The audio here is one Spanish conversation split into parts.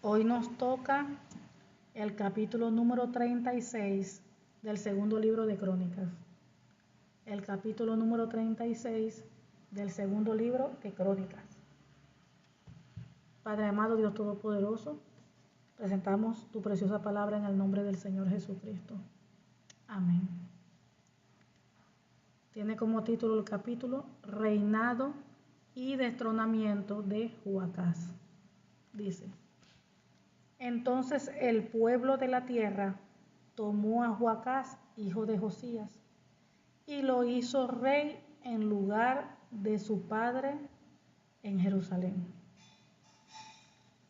Hoy nos toca el capítulo número 36 del segundo libro de Crónicas. El capítulo número 36 del segundo libro de Crónicas. Padre amado, Dios Todopoderoso, presentamos tu preciosa palabra en el nombre del Señor Jesucristo. Amén. Tiene como título el capítulo Reinado y destronamiento de Joacás. Dice: Entonces el pueblo de la tierra tomó a Joacás, hijo de Josías, y lo hizo rey en lugar de su padre en Jerusalén.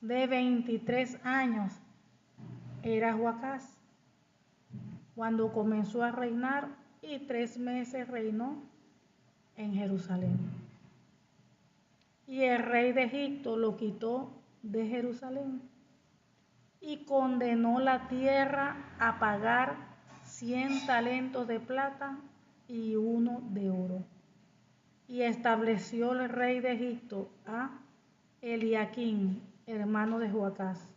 De 23 años era Joacás cuando comenzó a reinar, y 3 meses reinó en Jerusalén. Y el rey de Egipto lo quitó de Jerusalén y condenó la tierra a pagar 100 talentos de plata y 1 de oro. Y estableció el rey de Egipto a Eliaquim, hermano de Joacás,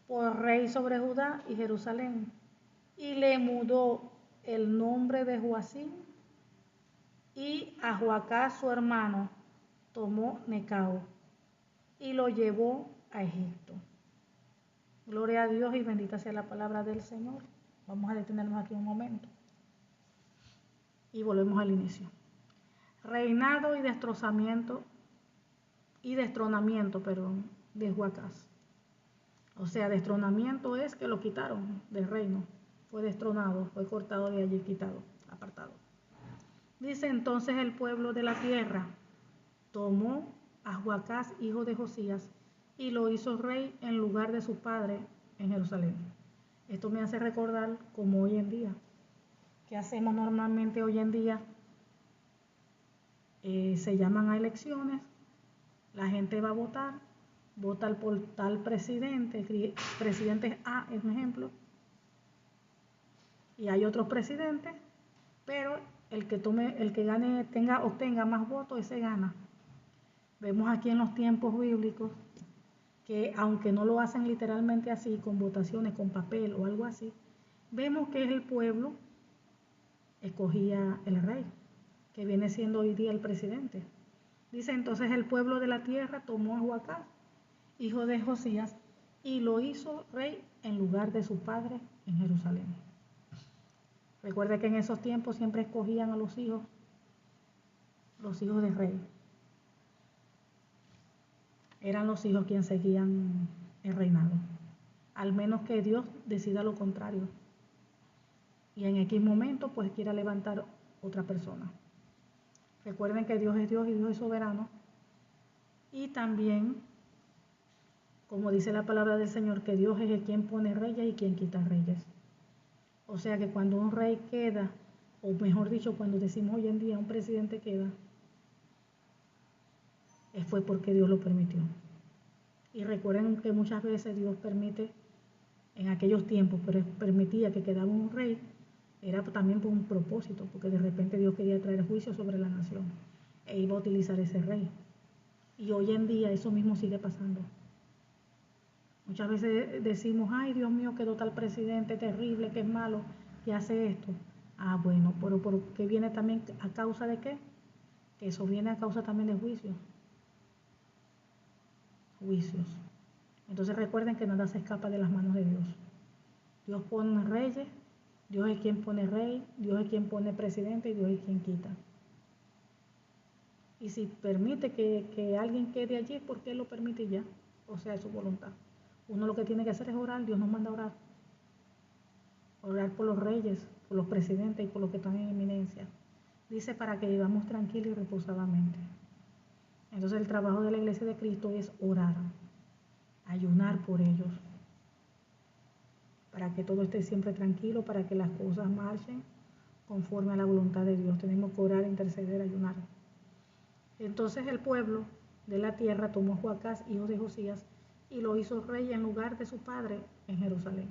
por rey sobre Judá y Jerusalén, y le mudó el nombre de Joacim, y a Joacás su hermano tomó Necao y lo llevó a Egipto. Gloria a Dios y bendita sea la palabra del Señor. Vamos a detenernos aquí un momento y volvemos al inicio. Reinado y destronamiento de Joacás. O sea, destronamiento es que lo quitaron del reino. Fue destronado, fue cortado de allí, quitado, apartado. Dice: entonces el pueblo de la tierra tomó a Joacás, hijo de Josías, y lo hizo rey en lugar de su padre en Jerusalén. Esto me hace recordar como hoy en día. ¿Qué hacemos normalmente hoy en día? Se llaman a elecciones, la gente va a votar, vota por tal presidente, presidente A es un ejemplo, y hay otros presidentes, pero el que gane, obtenga más votos, ese gana. Vemos aquí en los tiempos bíblicos que, aunque no lo hacen literalmente así, con votaciones, con papel o algo así, vemos que el pueblo escogía el rey, que viene siendo hoy día el presidente. Dice: entonces el pueblo de la tierra tomó a Joacás, hijo de Josías, y lo hizo rey en lugar de su padre en Jerusalén. Recuerda que en esos tiempos siempre escogían a los hijos del rey. Eran los hijos quienes seguían el reinado, al menos que Dios decida lo contrario y en X momento pues quiera levantar otra persona. Recuerden que Dios es Dios y Dios es soberano, y también, como dice la palabra del Señor, que Dios es el quien pone reyes y quien quita reyes. O sea que cuando un rey queda, o mejor dicho, cuando decimos hoy en día un presidente queda, fue porque Dios lo permitió. Y recuerden que muchas veces Dios permite, en aquellos tiempos, pero permitía que quedara un rey, era también por un propósito, porque de repente Dios quería traer juicio sobre la nación e iba a utilizar ese rey. Y hoy en día eso mismo sigue pasando. Muchas veces decimos: ay, Dios mío, quedó tal presidente terrible, que es malo, que hace esto. Ah, bueno, pero ¿por qué viene también a causa de qué? Que eso viene a causa también de juicios. Entonces recuerden que nada se escapa de las manos de Dios. Dios pone reyes, Dios es quien pone rey, Dios es quien pone presidente y Dios es quien quita. Y si permite que alguien quede allí, ¿por qué lo permite ya? O sea, es su voluntad. Uno lo que tiene que hacer es orar. Dios nos manda a orar. Orar por los reyes, por los presidentes y por los que están en eminencia. Dice: para que vivamos tranquilos y reposadamente. Entonces el trabajo de la iglesia de Cristo es orar, ayunar por ellos, para que todo esté siempre tranquilo, para que las cosas marchen conforme a la voluntad de Dios. Tenemos que orar, interceder, ayunar. Entonces el pueblo de la tierra tomó a Joacás, hijo de Josías, y lo hizo rey en lugar de su padre en Jerusalén.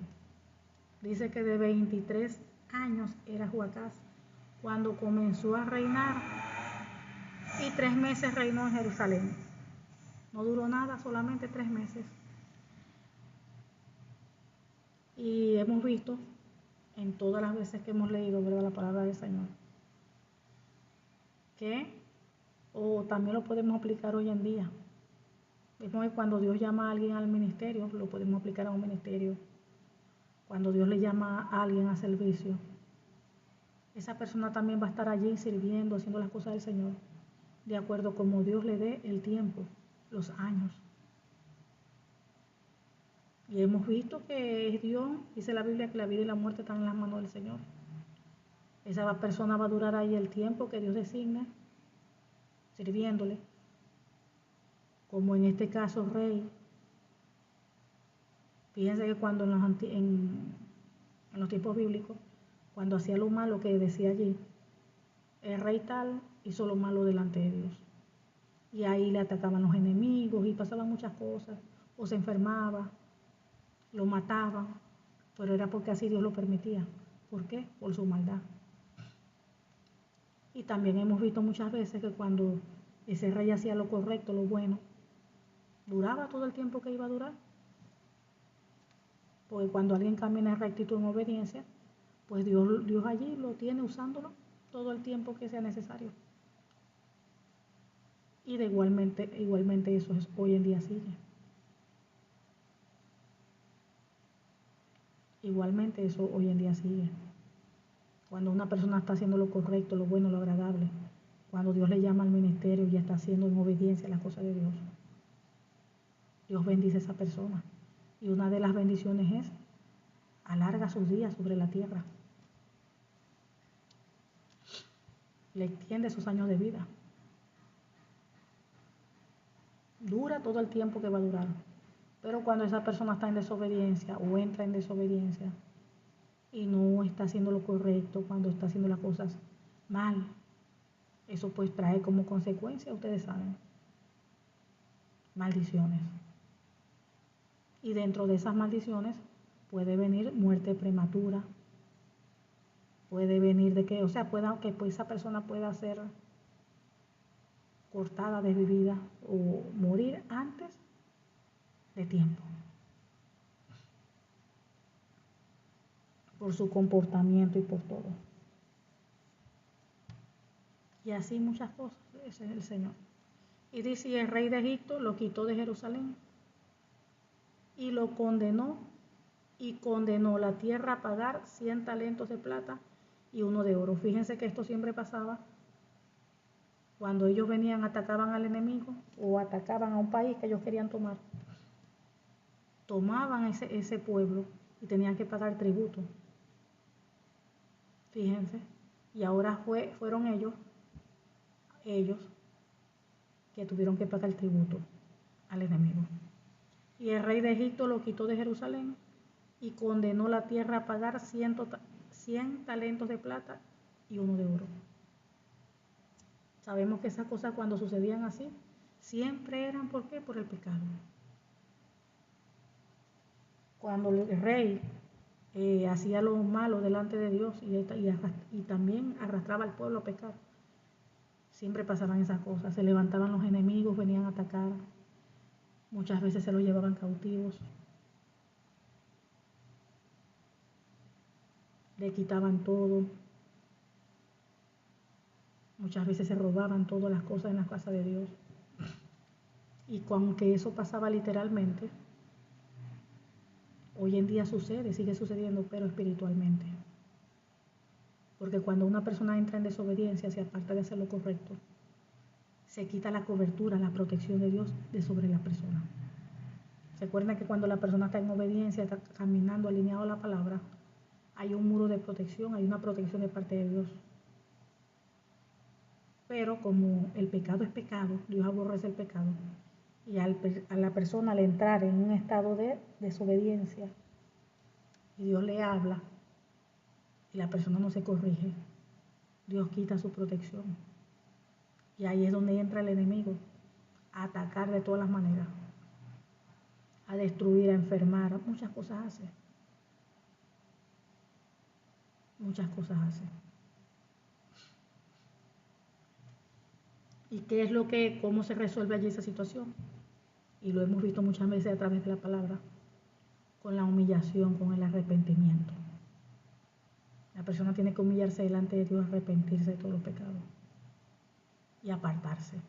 Dice que de 23 años era Joacás cuando comenzó a reinar, y 3 meses reinó en Jerusalén. No duró nada, solamente 3 meses. Y hemos visto en todas las veces que hemos leído, ¿verdad?, la palabra del Señor, que, o también lo podemos aplicar hoy en día. Vemos que cuando Dios llama a alguien al ministerio, lo podemos aplicar a un ministerio. Cuando Dios le llama a alguien a servicio, esa persona también va a estar allí sirviendo, haciendo las cosas del Señor, de acuerdo como Dios le dé el tiempo, los años. Y hemos visto que es Dios, dice la Biblia, que la vida y la muerte están en las manos del Señor. Esa persona va a durar ahí el tiempo que Dios designe, sirviéndole. Como en este caso, rey. Fíjense que cuando en los tiempos bíblicos, cuando hacía lo malo que decía allí, el rey tal hizo lo malo delante de Dios. Y ahí le atacaban los enemigos y pasaban muchas cosas. O se enfermaba, lo mataban, pero era porque así Dios lo permitía. ¿Por qué? Por su maldad. Y también hemos visto muchas veces que cuando ese rey hacía lo correcto, lo bueno, duraba todo el tiempo que iba a durar. Porque cuando alguien camina en rectitud, en obediencia, pues Dios allí lo tiene usándolo todo el tiempo que sea necesario. Y igualmente eso es, hoy en día sigue. Igualmente eso hoy en día sigue. Cuando una persona está haciendo lo correcto, lo bueno, lo agradable, cuando Dios le llama al ministerio y está haciendo en obediencia las cosas de Dios, Dios bendice a esa persona. Y una de las bendiciones es, alarga sus días sobre la tierra. Le extiende sus años de vida. Dura todo el tiempo que va a durar. Pero cuando esa persona está en desobediencia o entra en desobediencia y no está haciendo lo correcto, cuando está haciendo las cosas mal, eso pues trae como consecuencia, ustedes saben, maldiciones. Y dentro de esas maldiciones puede venir muerte prematura, puede venir de que, o sea, que pues esa persona pueda ser cortada, desvivida o morir antes de tiempo por su comportamiento y por todo. Y así muchas cosas, ese es el Señor. Y dice, y el rey de Egipto lo quitó de Jerusalén y lo condenó, y condenó la tierra a pagar 100 talentos de plata y 1 de oro. Fíjense que esto siempre pasaba cuando ellos venían, atacaban al enemigo o atacaban a un país que ellos querían tomar. Tomaban ese pueblo y tenían que pagar tributo. Fíjense, y ahora fueron ellos que tuvieron que pagar el tributo al enemigo. Y el rey de Egipto lo quitó de Jerusalén y condenó la tierra a pagar 100 talentos de plata y 1 de oro. Sabemos que esas cosas cuando sucedían así, siempre eran, ¿por qué? Por el pecado. Cuando el rey hacía lo malo delante de Dios y también arrastraba al pueblo a pecar, siempre pasaban esas cosas. Se levantaban los enemigos, venían a atacar, muchas veces se los llevaban cautivos, le quitaban todo, muchas veces se robaban todas las cosas en la casa de Dios. Y aunque eso pasaba literalmente, hoy en día sucede, sigue sucediendo, pero espiritualmente. Porque cuando una persona entra en desobediencia, se aparta de hacer lo correcto, se quita la cobertura, la protección de Dios de sobre la persona. Recuerden que cuando la persona está en obediencia, está caminando alineado a la palabra, hay un muro de protección, hay una protección de parte de Dios. Pero como el pecado es pecado, Dios aborrece el pecado, y a la persona al entrar en un estado de desobediencia y Dios le habla y la persona no se corrige, Dios quita su protección. Y ahí es donde entra el enemigo a atacar de todas las maneras, a destruir, a enfermar, muchas cosas hace. Muchas cosas hace. ¿Y qué es cómo se resuelve allí esa situación? Y lo hemos visto muchas veces a través de la palabra. con la humillación, con el arrepentimiento. La persona tiene que humillarse delante de Dios, arrepentirse de todos los pecados y apartarse.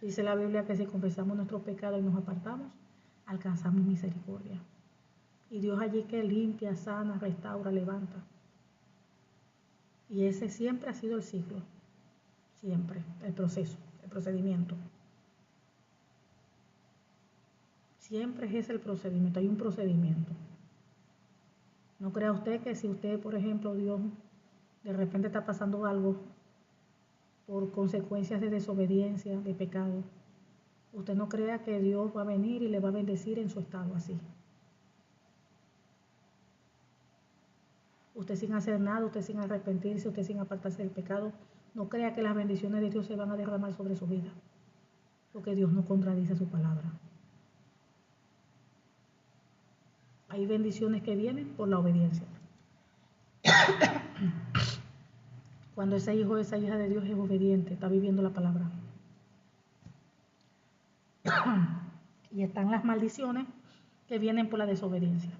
Dice la Biblia que si confesamos nuestros pecados y nos apartamos, alcanzamos misericordia. Y Dios allí que limpia, sana, restaura, levanta. Y ese siempre ha sido el ciclo, siempre, el proceso, el procedimiento. Siempre es ese el procedimiento, hay un procedimiento. No crea usted que si usted, por ejemplo, Dios, de repente está pasando algo por consecuencias de desobediencia, de pecado, usted no crea que Dios va a venir y le va a bendecir en su estado así. Usted sin hacer nada, usted sin arrepentirse, usted sin apartarse del pecado, no crea que las bendiciones de Dios se van a derramar sobre su vida, porque Dios no contradice su palabra. Hay bendiciones que vienen por la obediencia. Cuando ese hijo o esa hija de Dios es obediente, está viviendo la palabra. Y están las maldiciones que vienen por la desobediencia.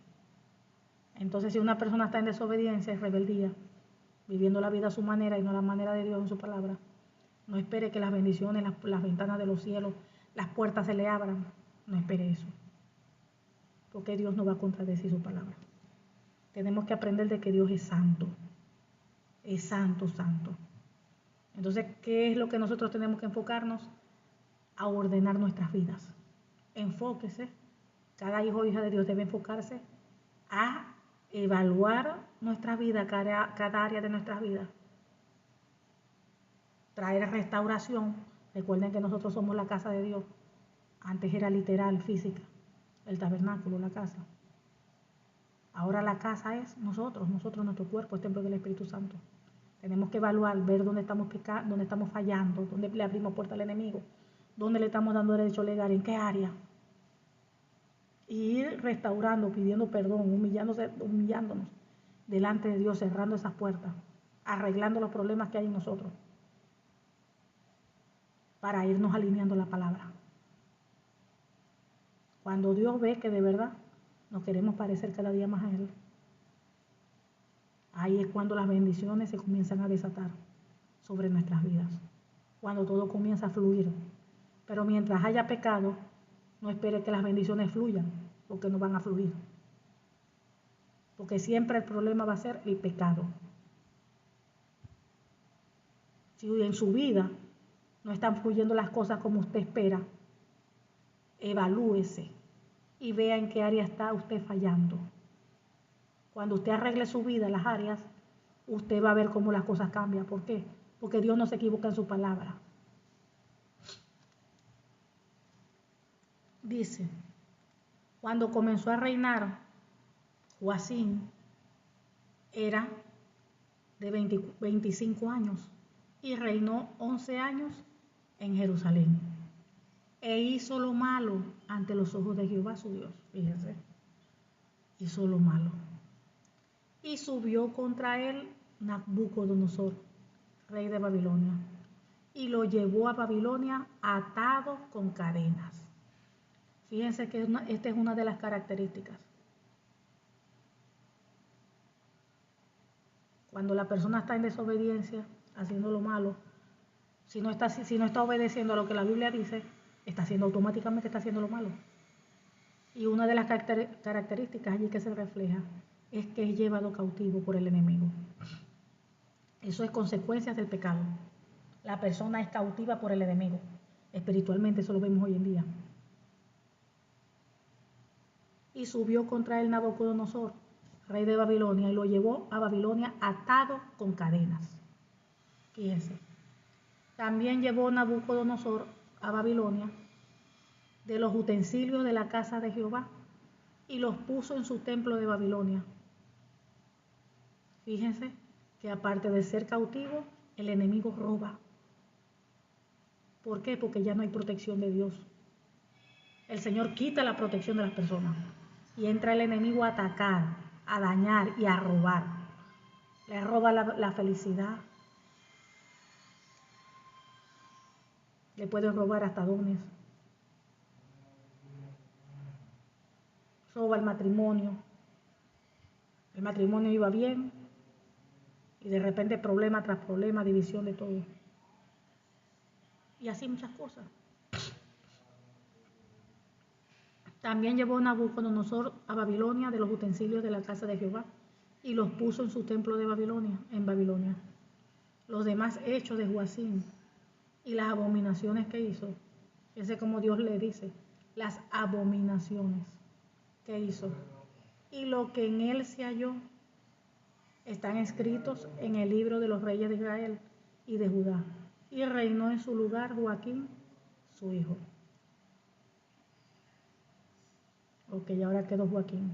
Entonces, si una persona está en desobediencia, es rebeldía, viviendo la vida a su manera y no a la manera de Dios en su palabra, no espere que las bendiciones, las ventanas de los cielos, las puertas se le abran. No espere eso, porque Dios no va a contradecir su palabra. Tenemos que aprender de que Dios es santo. Es santo, santo. Entonces, ¿qué es lo que nosotros tenemos que enfocarnos? A ordenar nuestras vidas. Enfóquese. Cada hijo o hija de Dios debe enfocarse a evaluar nuestra vida, cada área de nuestras vidas. Traer restauración. Recuerden que nosotros somos la casa de Dios. Antes era literal, física, el tabernáculo, la casa. Ahora la casa es nosotros, nuestro cuerpo es templo del Espíritu Santo. Tenemos que evaluar, ver dónde estamos pecando, dónde estamos fallando, dónde le abrimos puerta al enemigo, dónde le estamos dando derecho legal, en qué área. Y ir restaurando, pidiendo perdón, humillándonos delante de Dios, cerrando esas puertas, arreglando los problemas que hay en nosotros, para irnos alineando la palabra. Cuando Dios ve que de verdad nos queremos parecer cada día más a Él, ahí es cuando las bendiciones se comienzan a desatar sobre nuestras vidas, cuando todo comienza a fluir. Pero mientras haya pecado, no espere que las bendiciones fluyan, porque no van a fluir. Porque siempre el problema va a ser el pecado. Si en su vida no están fluyendo las cosas como usted espera, evalúese y vea en qué área está usted fallando. Cuando usted arregle su vida, las áreas, usted va a ver cómo las cosas cambian. ¿Por qué? Porque Dios no se equivoca en su palabra. Dice, cuando comenzó a reinar, Joacim era de 25 años y reinó 11 años en Jerusalén. E hizo lo malo ante los ojos de Jehová su Dios. Fíjense, hizo lo malo. Y subió contra él Nabucodonosor, rey de Babilonia, y lo llevó a Babilonia atado con cadenas. Fíjense que esta es una de las características. Cuando la persona está en desobediencia, haciendo lo malo, si no está obedeciendo a lo que la Biblia dice, automáticamente está haciendo lo malo. Y una de las características allí que se refleja es que es llevado cautivo por el enemigo. Eso es consecuencia del pecado. La persona es cautiva por el enemigo. Espiritualmente eso lo vemos hoy en día. Y subió contra él Nabucodonosor, rey de Babilonia, y lo llevó a Babilonia atado con cadenas. Fíjense. También llevó Nabucodonosor a Babilonia de los utensilios de la casa de Jehová y los puso en su templo de Babilonia. Fíjense que aparte de ser cautivo, el enemigo roba. ¿Por qué? Porque ya no hay protección de Dios. El Señor quita la protección de las personas y entra el enemigo a atacar, a dañar y a robar. Le roba la felicidad. Le puede robar hasta dones. roba el matrimonio iba bien y de repente problema tras problema, división de todo. Y así muchas cosas. También llevó Nabucodonosor a Babilonia de los utensilios de la casa de Jehová y los puso en su templo de Babilonia, en Babilonia. Los demás hechos de Joacim y las abominaciones que hizo, ese como Dios le dice, las abominaciones que hizo y lo que en él se halló están escritos en el libro de los reyes de Israel y de Judá, y reinó en su lugar Joaquín, su hijo. Ok, ahora quedó Joaquín.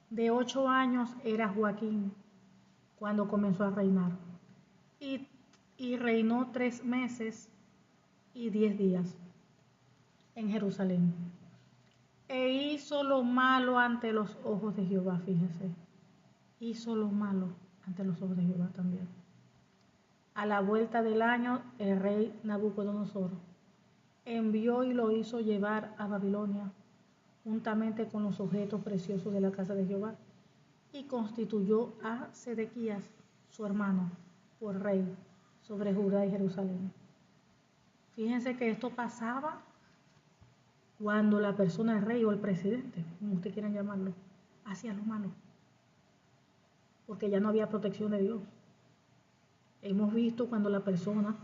De 8 años era Joaquín cuando comenzó a reinar, y reinó 3 meses y 10 días en Jerusalén. E hizo lo malo ante los ojos de Jehová, fíjese. Hizo lo malo ante los ojos de Jehová también. A la vuelta del año, el rey Nabucodonosor envió y lo hizo llevar a Babilonia, juntamente con los objetos preciosos de la casa de Jehová, y constituyó a Sedequías, su hermano, por rey sobre Judá y Jerusalén. Fíjense que esto pasaba cuando la persona, el rey o el presidente, como ustedes quieran llamarlo, hacía lo malo, porque ya no había protección de Dios. Hemos visto cuando la persona,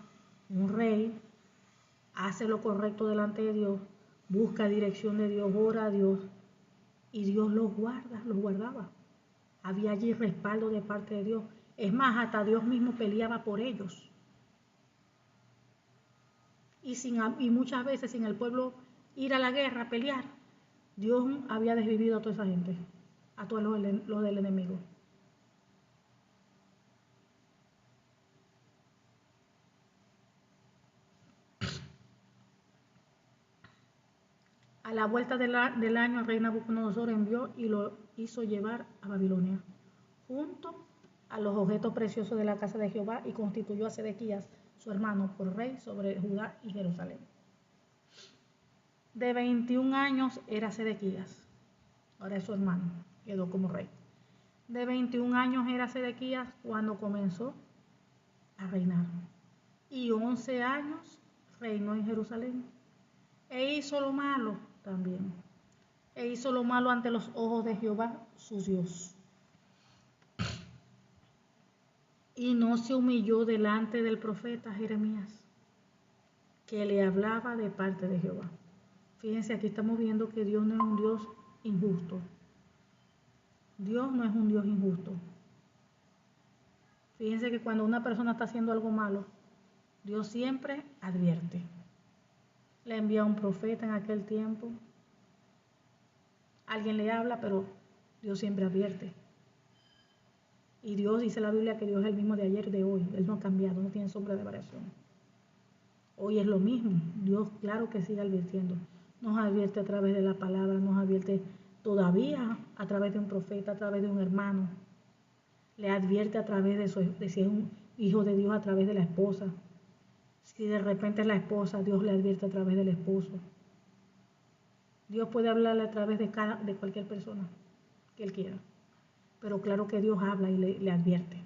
un rey, hace lo correcto delante de Dios, busca dirección de Dios, ora a Dios, y Dios los guardaba. Había allí respaldo de parte de Dios. Es más, hasta Dios mismo peleaba por ellos. Y muchas veces sin el pueblo ir a la guerra, a pelear, Dios había desvivido a toda esa gente, a todos los del enemigo. A la vuelta del año, el rey Nabucodonosor envió y lo hizo llevar a Babilonia, junto a los objetos preciosos de la casa de Jehová, y constituyó a Sedequías, su hermano, por rey sobre Judá y Jerusalén. De 21 años era Sedequías, ahora es su hermano, quedó como rey. De 21 años era Sedequías cuando comenzó a reinar, y 11 años reinó en Jerusalén. E hizo lo malo también. E hizo lo malo ante los ojos de Jehová, su Dios. Y no se humilló delante del profeta Jeremías, que le hablaba de parte de Jehová. Fíjense, aquí estamos viendo que Dios no es un Dios injusto. Dios no es un Dios injusto. Fíjense que cuando una persona está haciendo algo malo, Dios siempre advierte. Le envía a un profeta en aquel tiempo. Alguien le habla, pero Dios siempre advierte. Y Dios, dice la Biblia, que Dios es el mismo de ayer y de hoy. Él no ha cambiado, no tiene sombra de variación. Hoy es lo mismo. Dios, claro que sigue advirtiendo. Nos advierte a través de la palabra, nos advierte todavía a través de un profeta, a través de un hermano. Le advierte a través de si es un hijo de Dios, a través de la esposa. Si de repente es la esposa, Dios le advierte a través del esposo. Dios puede hablarle a través de cualquier persona que Él quiera. Pero claro que Dios habla y le advierte.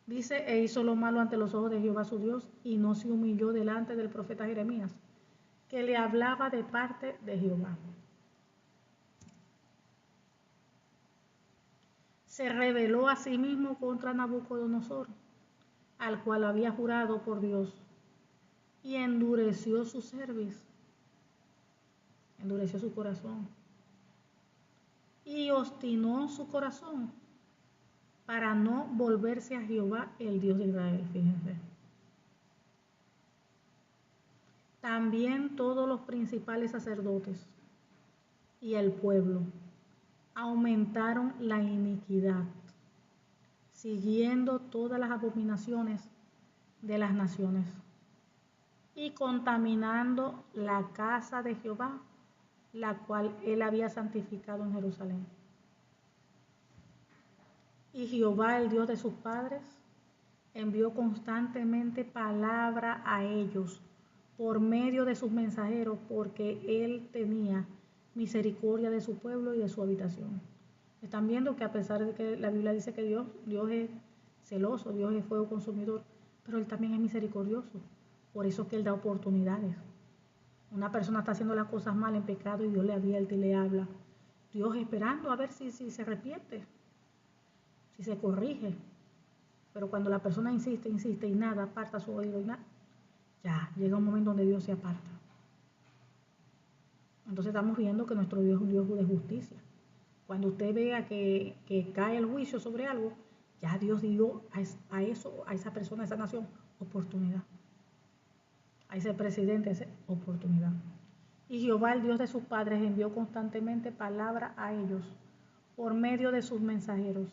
Dice, e hizo lo malo ante los ojos de Jehová su Dios, y no se humilló delante del profeta Jeremías, que le hablaba de parte de Jehová. Se rebeló a sí mismo contra Nabucodonosor, al cual había jurado por Dios, y endureció su cerviz, endureció su corazón, y obstinó su corazón para no volverse a Jehová, el Dios de Israel. Fíjense. También todos los principales sacerdotes y el pueblo aumentaron la iniquidad, siguiendo todas las abominaciones de las naciones y contaminando la casa de Jehová, la cual él había santificado en Jerusalén. Y Jehová, el Dios de sus padres, envió constantemente palabra a ellos por medio de sus mensajeros, porque él tenía misericordia de su pueblo y de su habitación. Están viendo que a pesar de que la Biblia dice que Dios es celoso, Dios es fuego consumidor, pero Él también es misericordioso. Por eso es que Él da oportunidades. Una persona está haciendo las cosas mal en pecado y Dios le advierte y le habla. Dios esperando a ver si se arrepiente, si se corrige. Pero cuando la persona insiste y nada, aparta su oído y nada, ya llega un momento donde Dios se aparta. Entonces estamos viendo que nuestro Dios es un Dios de justicia. Cuando usted vea que cae el juicio sobre algo, ya Dios dio a esa persona, a esa nación, oportunidad. A ese presidente, esa oportunidad. Y Jehová, el Dios de sus padres, envió constantemente palabra a ellos por medio de sus mensajeros,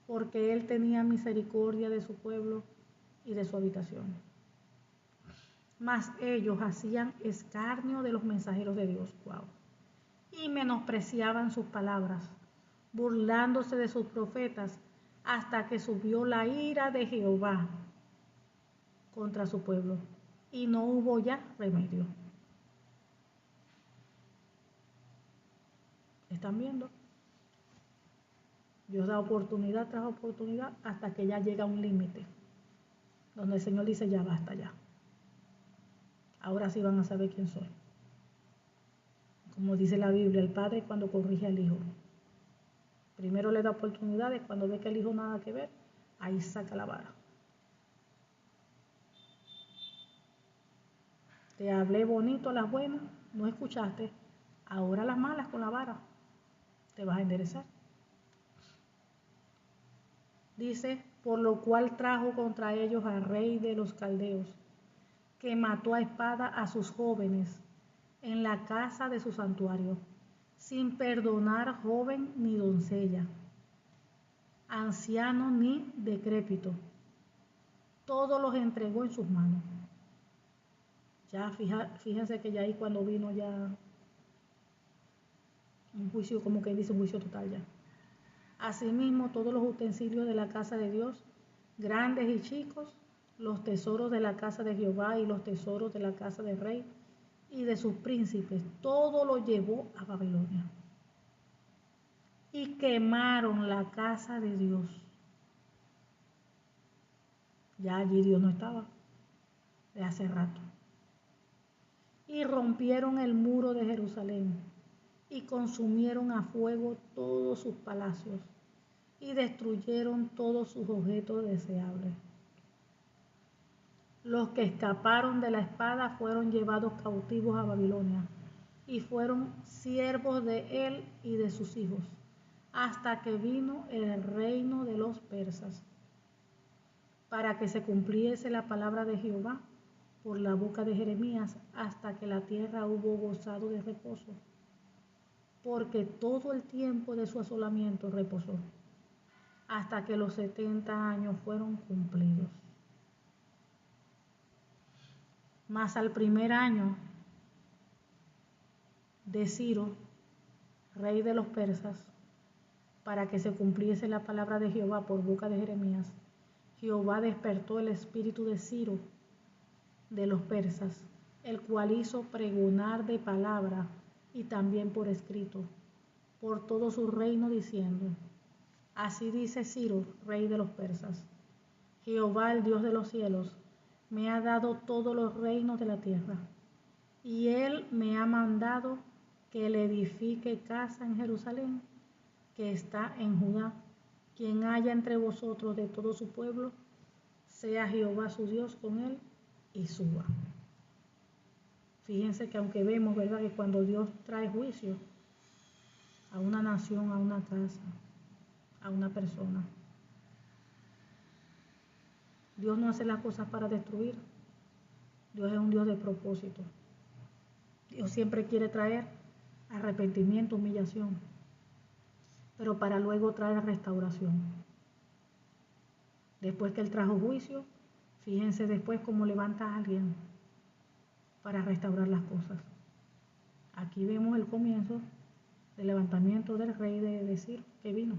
porque Él tenía misericordia de su pueblo y de su habitación. Mas ellos hacían escarnio de los mensajeros de Dios. Wow. Y menospreciaban sus palabras, burlándose de sus profetas, hasta que subió la ira de Jehová contra su pueblo, y no hubo ya remedio. ¿Están viendo? Dios da oportunidad tras oportunidad hasta que ya llega a un límite, donde el Señor dice, ya basta ya. Ahora sí van a saber quién soy. Como dice la Biblia, el padre cuando corrige al hijo. Primero le da oportunidades, cuando ve que el hijo nada que ver, ahí saca la vara. Te hablé bonito a las buenas, no escuchaste, ahora las malas con la vara, te vas a enderezar. Dice, por lo cual trajo contra ellos al rey de los caldeos, que mató a espada a sus jóvenes en la casa de su santuario, sin perdonar joven ni doncella, anciano ni decrépito. Todos los entregó en sus manos. Ya fíjense que ya ahí cuando vino ya un juicio, como que dice un juicio total ya. Asimismo, todos los utensilios de la casa de Dios, grandes y chicos, los tesoros de la casa de Jehová y los tesoros de la casa del rey y de sus príncipes, todo lo llevó a Babilonia. Y quemaron la casa de Dios. Ya allí Dios no estaba, de hace rato. Y rompieron el muro de Jerusalén y consumieron a fuego todos sus palacios y destruyeron todos sus objetos deseables. Los que escaparon de la espada fueron llevados cautivos a Babilonia y fueron siervos de él y de sus hijos, hasta que vino el reino de los persas, para que se cumpliese la palabra de Jehová por la boca de Jeremías, hasta que la tierra hubo gozado de reposo, porque todo el tiempo de su asolamiento reposó, hasta que los 70 años fueron cumplidos. Mas al primer año de Ciro, rey de los persas, para que se cumpliese la palabra de Jehová por boca de Jeremías, Jehová despertó el espíritu de Ciro de los persas, el cual hizo pregonar de palabra y también por escrito por todo su reino, diciendo, así dice Ciro, rey de los persas, Jehová, el Dios de los cielos, me ha dado todos los reinos de la tierra, y él me ha mandado que le edifique casa en Jerusalén, que está en Judá. Quien haya entre vosotros de todo su pueblo, sea Jehová su Dios con él y suba. Fíjense que aunque vemos, ¿verdad?, que cuando Dios trae juicio a una nación, a una casa, a una persona, Dios no hace las cosas para destruir. Dios es un Dios de propósito. Dios siempre quiere traer arrepentimiento, humillación, pero para luego traer restauración. Después que Él trajo juicio, fíjense después cómo levanta a alguien para restaurar las cosas. Aquí vemos el comienzo del levantamiento del rey de Ciro que vino.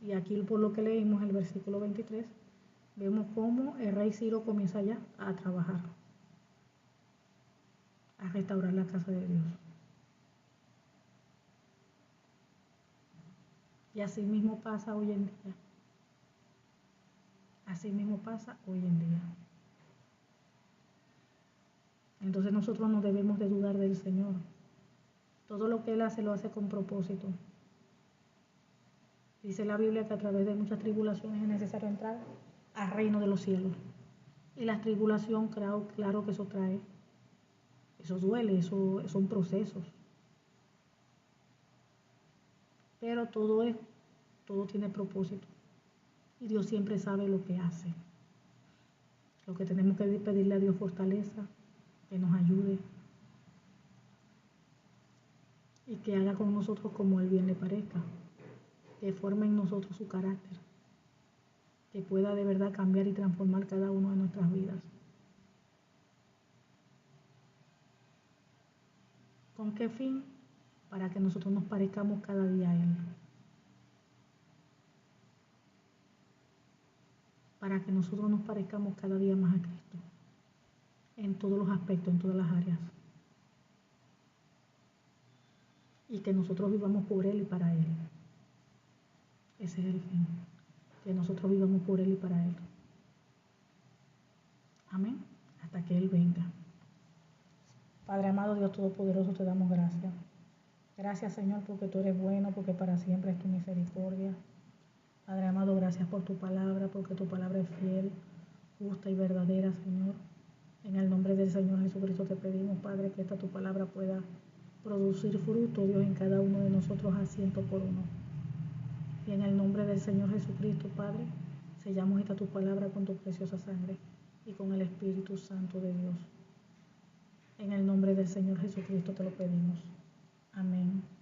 Y aquí, por lo que leímos el versículo 23, vemos cómo el rey Ciro comienza ya a trabajar, a restaurar la casa de Dios. Y así mismo pasa hoy en día. Así mismo pasa hoy en día. Entonces nosotros no debemos de dudar del Señor. Todo lo que Él hace lo hace con propósito. Dice la Biblia que a través de muchas tribulaciones es necesario entrar al reino de los cielos. Y la tribulación, claro que eso trae. Eso duele, eso son procesos. Pero todo tiene propósito. Y Dios siempre sabe lo que hace. Lo que tenemos que pedirle a Dios fortaleza, que nos ayude y que haga con nosotros como Él bien le parezca, que forme en nosotros su carácter, que pueda de verdad cambiar y transformar cada uno de nuestras vidas. ¿Con qué fin? Para que nosotros nos parezcamos cada día a Él. Para que nosotros nos parezcamos cada día más a Cristo. En todos los aspectos, en todas las áreas. Y que nosotros vivamos por Él y para Él. Ese es el fin. Que nosotros vivamos por Él y para Él. Amén. Hasta que Él venga. Padre amado, Dios Todopoderoso, te damos gracias. Gracias, Señor, porque tú eres bueno, porque para siempre es tu misericordia. Padre amado, gracias por tu palabra, porque tu palabra es fiel, justa y verdadera, Señor. En el nombre del Señor Jesucristo te pedimos, Padre, que esta tu palabra pueda producir fruto, Dios, en cada uno de nosotros a 100 por uno. Y en el nombre del Señor Jesucristo, Padre, sellamos esta tu palabra con tu preciosa sangre y con el Espíritu Santo de Dios. En el nombre del Señor Jesucristo te lo pedimos. Amén.